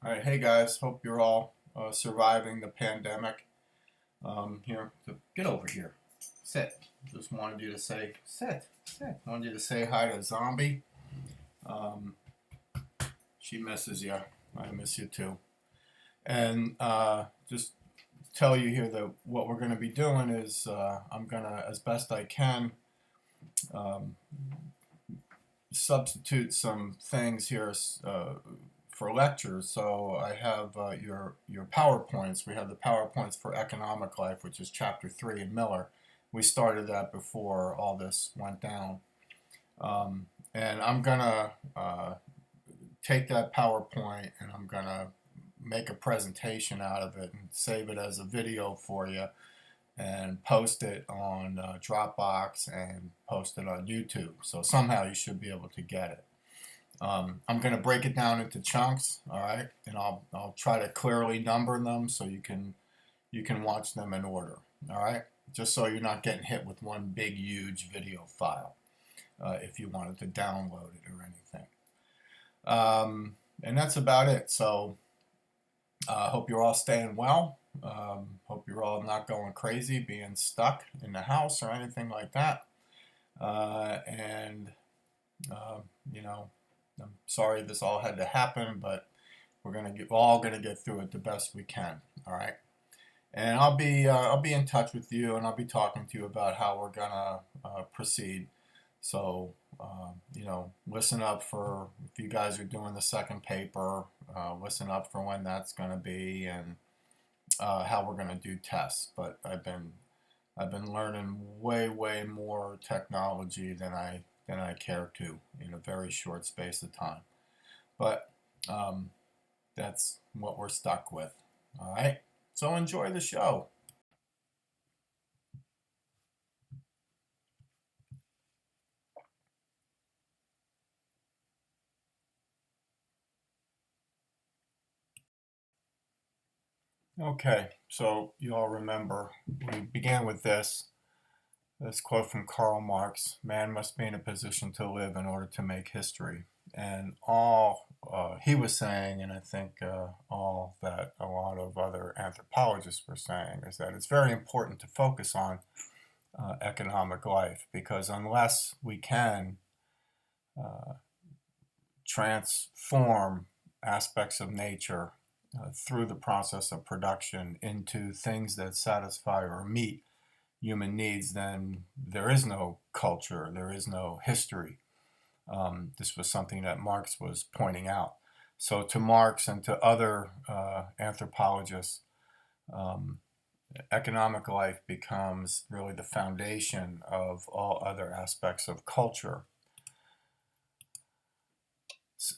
All right, hey guys, hope you're all surviving the pandemic. Here, get over here. Sit. Just wanted you to say, sit. Wanted you to say hi to Zombie. Um, she misses you. I miss you too. And just tell you here that what we're going to be doing is I'm going to, as best I can, um, substitute some things here for lectures. So I have your PowerPoints. We have the PowerPoints for Economic Life, which is Chapter 3 in Miller. We started that before all this went down. And I'm going to take that PowerPoint and I'm going to make a presentation out of it and save it as a video for you and post it on Dropbox and post it on YouTube. So somehow you should be able to get it. I'm going to break it down into chunks, all right, and I'll try to clearly number them so you can watch them in order, all right, just so you're not getting hit with one big huge video file if you wanted to download it or anything. And that's about it. So I hope you're all staying well. Hope you're all not going crazy, being stuck in the house or anything like that. And you know, I'm sorry this all had to happen, but we're all gonna get through it the best we can. All right. And I'll be in touch with you, and I'll be talking to you about how we're gonna proceed. So listen up for if you guys are doing the second paper. Listen up for when that's gonna be and how we're gonna do tests. But I've been learning way more technology than I care to in a very short space of time. But that's what we're stuck with. All right. So enjoy the show. Okay, so you all remember we began with this quote from Karl Marx: "Man must be in a position to live in order to make history." And all he was saying, and I think all that a lot of other anthropologists were saying, is that it's very important to focus on economic life, because unless we can transform aspects of nature through the process of production into things that satisfy or meet human needs, then there is no culture, there is no history. This was something that Marx was pointing out. So to Marx and to other anthropologists, economic life becomes really the foundation of all other aspects of culture.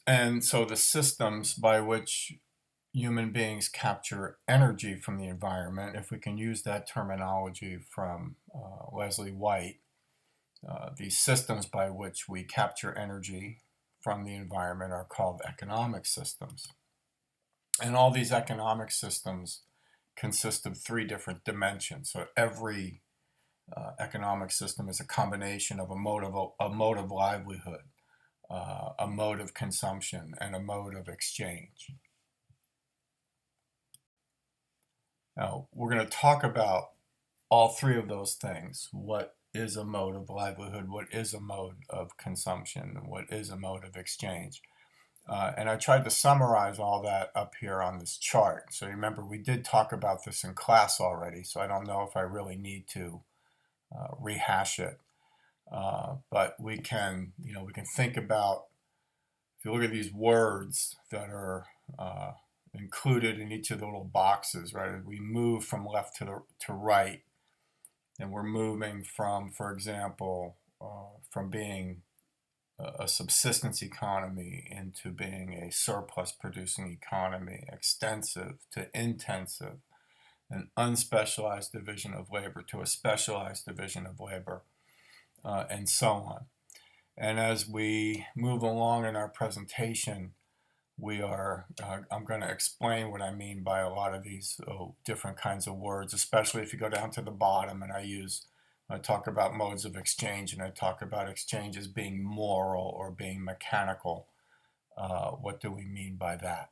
And so the systems by which human beings capture energy from the environment, if we can use that terminology from Leslie White, these systems by which we capture energy from the environment are called economic systems. And all these economic systems consist of three different dimensions. So every economic system is a combination of a mode of livelihood, a mode of consumption, and a mode of exchange. Now, we're going to talk about all three of those things. What is a mode of livelihood? What is a mode of consumption? What is a mode of exchange? And I tried to summarize all that up here on this chart. So remember, we did talk about this in class already, so I don't know if I really need to rehash it. But we can think about, if you look at these words that are included in each of the little boxes, right? As we move from left to right, and we're moving from, for example, from being a subsistence economy into being a surplus producing economy, extensive to intensive, an unspecialized division of labor to a specialized division of labor, and so on. And as we move along in our presentation, I'm going to explain what I mean by a lot of these different kinds of words, especially if you go down to the bottom and I talk about modes of exchange, and I talk about exchange as being moral or being mechanical. What do we mean by that?